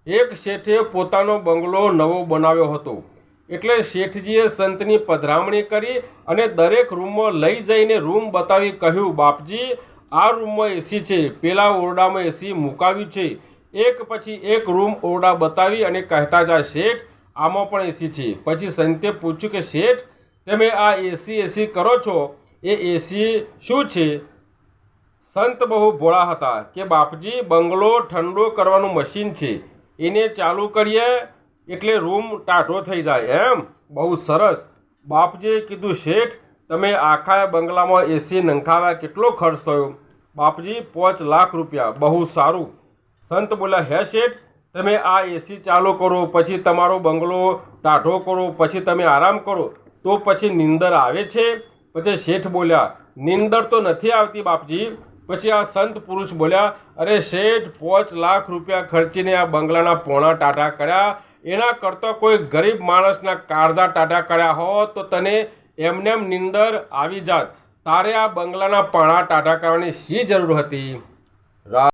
એક શેઠે પોતાનો બંગલો નવો બનાવ્યો હતો, એટલે શેઠજીએ સંતની પધરામણી કરી અને દરેક રૂમમાં લઈ જઈને રૂમ બતાવી કહ્યું, બાપજી, આ રૂમમાં એસી છે, પેલા ઓરડામાં એસી મુકાવ્યું છે. એક પછી એક રૂમ ઓરડા બતાવી અને કહેતા જાય, શેઠ, આમાં પણ એસી છે. પછી સંતે પૂછ્યું કે શેઠ, તમે આ એસી કરો છો, એ એસી શું છે? સંત બહુ ભોળા હતા કે બાપજી, બંગલો ઠંડો કરવાનું મશીન છે, એને ચાલુ કરીએ એટલે રૂમ ટાઢો થઈ જાય એમ. બહુ સરસ. બાપજીએ કીધું, શેઠ, તમે આખા બંગલામાં એસી નંખાવ્યા, કેટલો ખર્ચ થયો? બાપજી, 5 લાખ રૂપિયા. બહુ સારું. સંત બોલ્યા, હે શેઠ, તમે આ એસી ચાલુ કરો, પછી તમારો બંગલો ટાઢો કરો, પછી તમે આરામ કરો, તો પછી નીંદર આવે છે? પછી શેઠ બોલ્યા, નીંદર તો નથી આવતી બાપજી. પછી આ સંત પુરુષ બોલ્યા, અરે શેઠ, 5 લાખ રૂપિયા ખર્ચીને આ બંગલાના પોણા ટાઢા કર્યા, એના કરતાં કોઈ ગરીબ માણસના કાળજા ટાઢા કર્યા હોત તો તને એમનેમ નીંદર આવી જાત. તારે આ બંગલાના પાણા ટાઢા કરવાની શી જરૂર હતી?